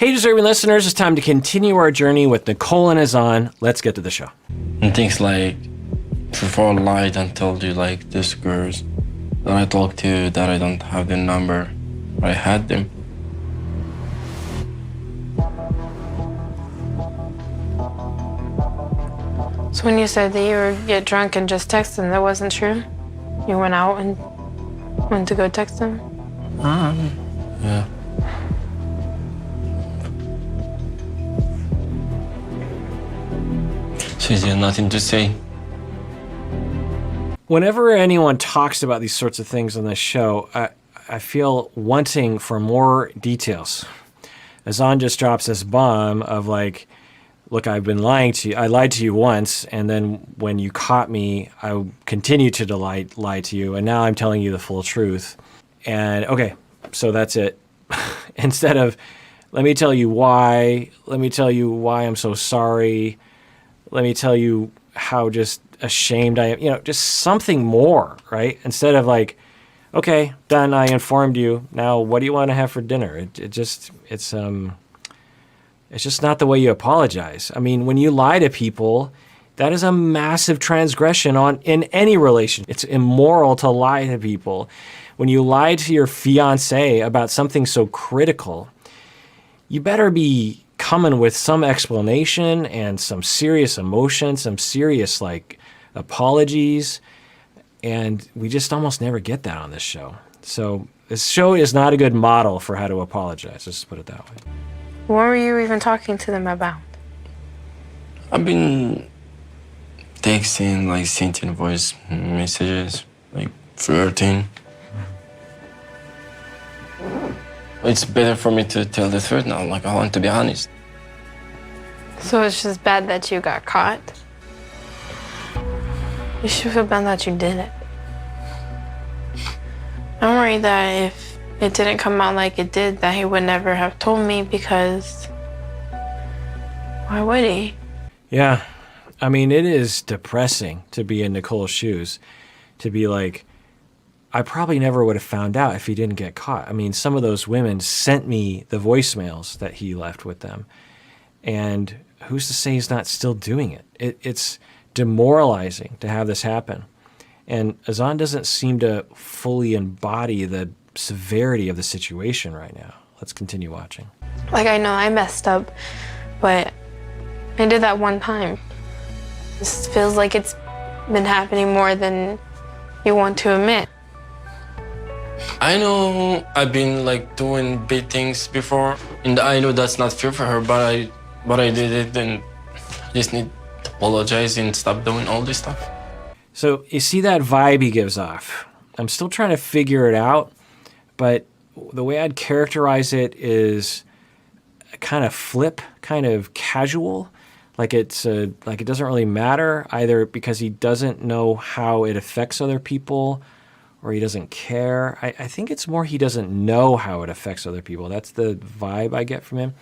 Hey, deserving listeners, it's time to continue our journey with Nicole and Azan. Let's get to the show. And things like, before I lied and told you like these girls that I talked to, that I don't have their number, but I had them. So when you said that you would get drunk and just text them, that wasn't true? You went out and went to go text them? Yeah. So is there nothing to say? Whenever anyone talks about these sorts of things on this show, I feel wanting for more details. Azan just drops this bomb of like, look, I've been lying to you. I lied to you once, and then when you caught me, I continued to lie to you, and now I'm telling you the full truth. And okay, so that's it. Instead of, let me tell you why I'm so sorry. Let me tell you how just ashamed I am, just something more, right? Instead of like, okay, done, I informed you. Now, what do you want to have for dinner? It's just not the way you apologize. I mean, when you lie to people, that is a massive transgression in any relation. It's immoral to lie to people. When you lie to your fiancé about something so critical, you better be coming with some explanation and some serious emotion, some serious apologies. And we just almost never get that on this show. So this show is not a good model for how to apologize. Let's just put it that way. What were you even talking to them about? I've been texting, sending voice messages, flirting. It's better for me to tell the truth now. I want to be honest. So it's just bad that you got caught? You should feel bad that you did it. I'm worried that if it didn't come out like it did, that he would never have told me, because why would he? Yeah. I mean, it is depressing to be in Nicole's shoes, to be like, I probably never would have found out if he didn't get caught. I mean, some of those women sent me the voicemails that he left with them. And who's to say he's not still doing it? It's demoralizing to have this happen. And Azan doesn't seem to fully embody the severity of the situation right now. Let's continue watching. I know I messed up, but I did that one time. This feels like it's been happening more than you want to admit. I know I've been doing big things before, and I know that's not fair for her, but I did it, and I just need to apologize and stop doing all this stuff. So you see that vibe he gives off. I'm still trying to figure it out, but the way I'd characterize it is kind of flip, kind of casual. Like it doesn't really matter, either because he doesn't know how it affects other people or he doesn't care. I think it's more he doesn't know how it affects other people. That's the vibe I get from him.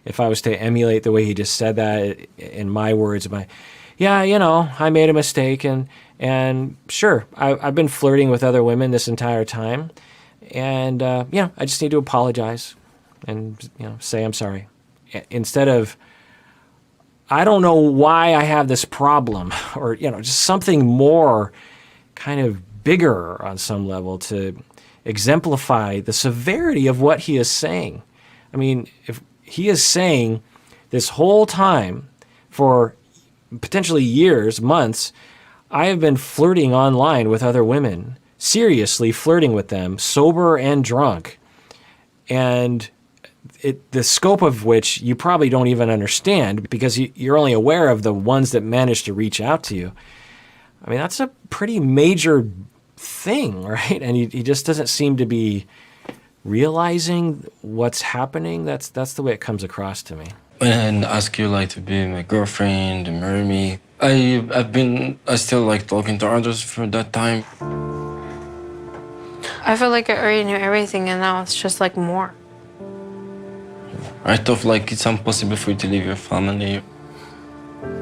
If I was to emulate the way he just said that in my words, I made a mistake, and sure, I've been flirting with other women this entire time, and I just need to apologize and say I'm sorry. Instead of, I don't know why I have this problem, or just something more kind of bigger on some level to exemplify the severity of what he is saying. I mean, if he is saying this whole time, for potentially years, months, I have been flirting online with other women, seriously flirting with them, sober and drunk, and the scope of which you probably don't even understand, because you're only aware of the ones that manage to reach out to you. I mean, that's a pretty major thing, right? And he just doesn't seem to be realizing what's happening. That's the way it comes across to me. And ask you to be my girlfriend and marry me. I still talking to others for that time. I feel like I already knew everything, and now it's just more. I thought it's impossible for you to leave your family.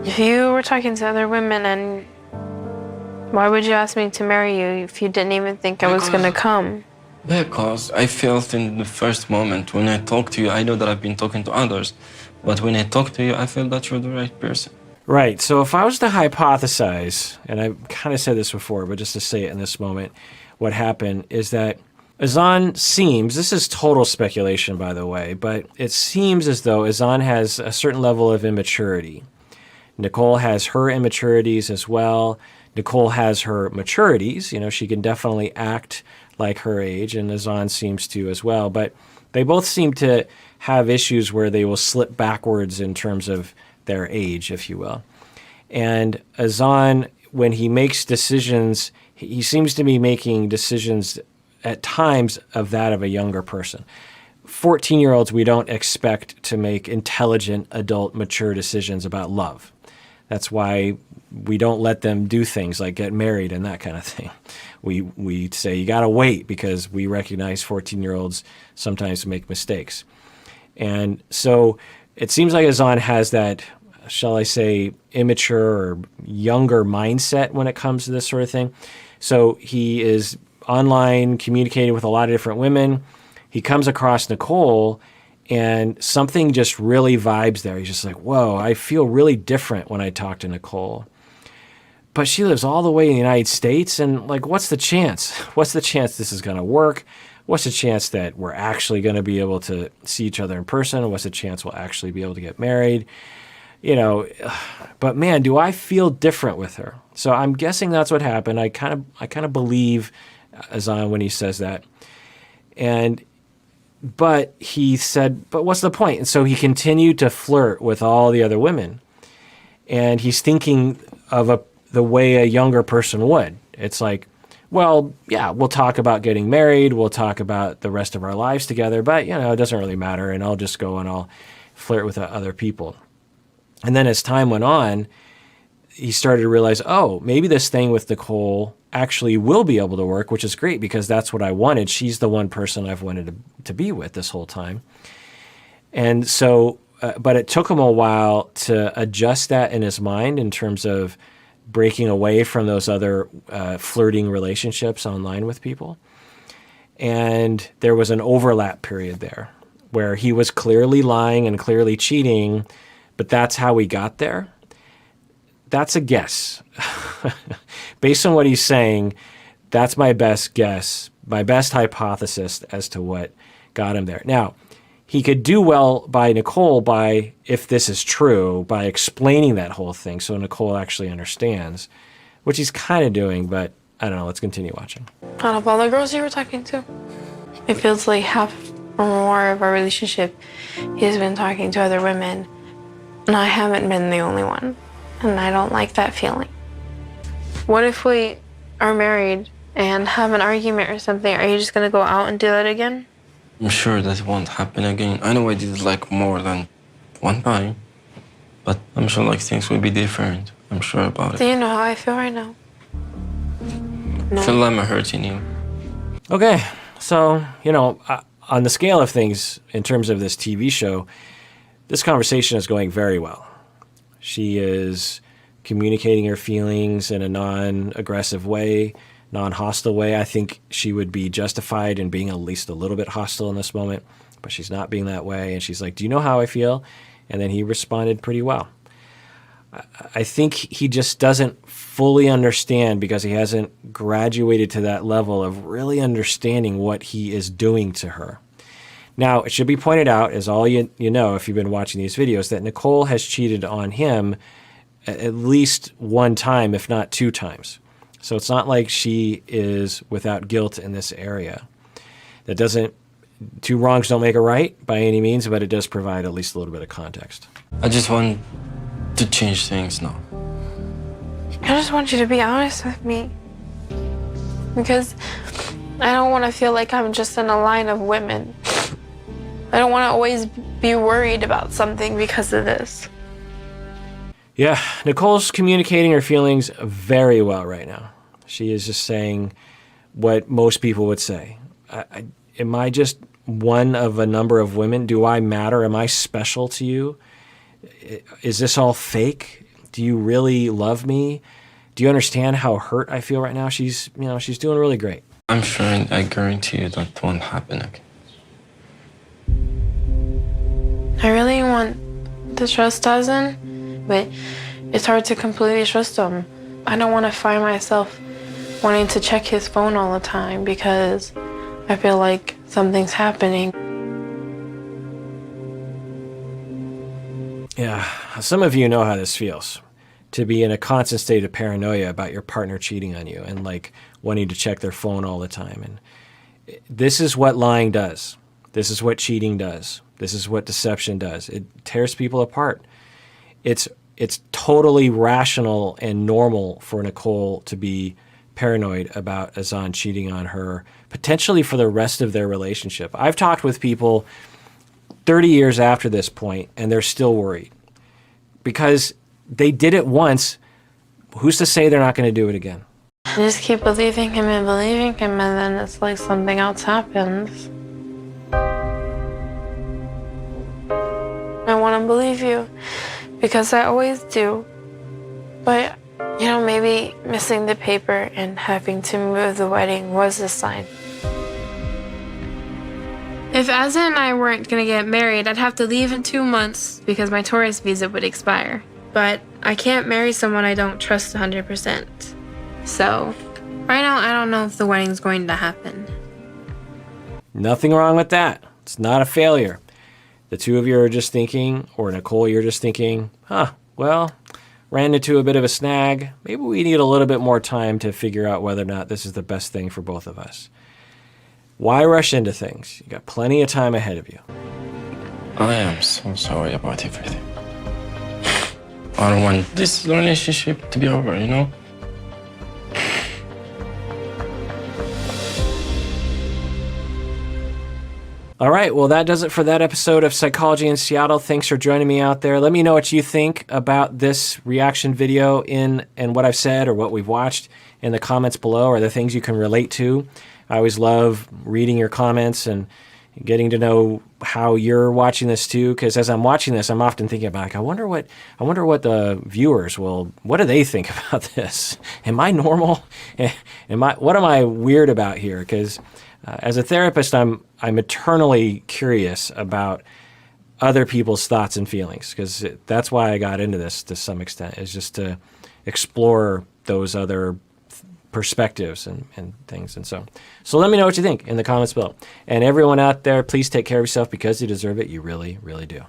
If you were talking to other women, and why would you ask me to marry you if you didn't even think I was gonna come? Because I felt in the first moment when I talk to you, I know that I've been talking to others, but when I talk to you, I feel that you're the right person. Right. So if I was to hypothesize, and I kind of said this before, but just to say it in this moment, what happened is that Azan seems, this is total speculation, by the way, but it seems as though Azan has a certain level of immaturity. Nicole has her immaturities as well. Nicole has her maturities. You know, she can definitely act like her age, and Azan seems to as well. But they both seem to have issues where they will slip backwards in terms of their age, if you will. And Azan, when he makes decisions, he seems to be making decisions at times of that of a younger person. 14-year-olds, we don't expect to make intelligent, adult, mature decisions about love. That's why we don't let them do things like get married and that kind of thing. We say, you got to wait, because we recognize 14-year-olds sometimes make mistakes. And so it seems like Azan has that, shall I say, immature or younger mindset when it comes to this sort of thing. So he is online communicating with a lot of different women. He comes across Nicole, and something just really vibes there. He's just like, whoa, I feel really different when I talk to Nicole. But she lives all the way in the United States, and like, what's the chance? What's the chance this is going to work? What's the chance that we're actually going to be able to see each other in person? What's the chance we'll actually be able to get married? You know, but man, do I feel different with her. So I'm guessing that's what happened. I kind of believe Azan when he says that. But he said, but what's the point? And so he continued to flirt with all the other women. And he's thinking of the way a younger person would. It's like, well, yeah, we'll talk about getting married. We'll talk about the rest of our lives together. But, you know, it doesn't really matter. And I'll just go and I'll flirt with other people. And then as time went on, he started to realize, oh, maybe this thing with Nicole actually will be able to work, which is great because that's what I wanted. She's the one person I've wanted to be with this whole time. And so, but it took him a while to adjust that in his mind in terms of breaking away from those other flirting relationships online with people. And there was an overlap period there where he was clearly lying and clearly cheating, but that's how he got there. That's a guess. Based on what he's saying, that's my best guess, my best hypothesis as to what got him there. Now, he could do well by Nicole by, if this is true, by explaining that whole thing so Nicole actually understands, which he's kind of doing, but I don't know. Let's continue watching. Out of all the girls you were talking to, it feels like half or more of our relationship he's been talking to other women, and I haven't been the only one, and I don't like that feeling. What if we are married and have an argument or something? Are you just gonna go out and do that again? I'm sure that won't happen again. I know I did it like more than one time, but I'm sure like things will be different. I'm sure about Do it. you know how I feel right now? I feel like I'm hurting you. Okay, so, you know, on the scale of things, in terms of this TV show, this conversation is going very well. She is communicating her feelings in a non-aggressive way, non-hostile way. I think she would be justified in being at least a little bit hostile in this moment, but she's not being that way. And she's like, do you know how I feel? And then he responded pretty well. I think he just doesn't fully understand because he hasn't graduated to that level of really understanding what he is doing to her. Now, it should be pointed out, as all you know if you've been watching these videos, that Nicole has cheated on him at least one time, if not two times. So it's not like she is without guilt in this area. That doesn't, two wrongs don't make a right by any means, but it does provide at least a little bit of context. I just want to change things now. I just want you to be honest with me. Because I don't want to feel like I'm just in a line of women. I don't want to always be worried about something because of this. Yeah, Nicole's communicating her feelings very well right now. She is just saying what most people would say. Am I just one of a number of women? Do I matter? Am I special to you? Is this all fake? Do you really love me? Do you understand how hurt I feel right now? She's doing really great. I'm sure and I guarantee you that won't happen again. I really want to trust Azan, but it's hard to completely trust him. I don't want to find myself wanting to check his phone all the time because I feel like something's happening. Yeah, some of you know how this feels, to be in a constant state of paranoia about your partner cheating on you and like wanting to check their phone all the time. And this is what lying does. This is what cheating does. This is what deception does. It tears people apart. It's totally rational and normal for Nicole to be paranoid about Azan cheating on her, potentially for the rest of their relationship. I've talked with people 30 years after this point, and they're still worried because they did it once. Who's to say they're not going to do it again? I just keep believing him, and then it's like something else happens. I want to believe you because I always do. But, you know, maybe missing the paper and having to move the wedding was a sign. If Azan and I weren't going to get married, I'd have to leave in 2 months because my tourist visa would expire. But I can't marry someone I don't trust 100%. So, right now, I don't know if the wedding's going to happen. Nothing wrong with that. It's not a failure. The two of you are just thinking, or Nicole, you're just thinking, well, ran into a bit of a snag. Maybe we need a little bit more time to figure out whether or not this is the best thing for both of us. Why rush into things? You got plenty of time ahead of you. I am so sorry about everything. I don't want this relationship to be over, you know? All right, well, that does it for that episode of Psychology in Seattle. Thanks for joining me out there. Let me know what you think about this reaction video and what I've said or what we've watched in the comments below. Are there things you can relate to? I always love reading your comments and getting to know how you're watching this too, because as I'm watching this, I'm often thinking about, like, I wonder what the viewers what do they think about this? Am I normal? What am I weird about here? Because as a therapist, I'm eternally curious about other people's thoughts and feelings, because that's why I got into this to some extent, is just to explore those other perspectives and things. And so let me know what you think in the comments below. And everyone out there, please take care of yourself because you deserve it. You really, really do.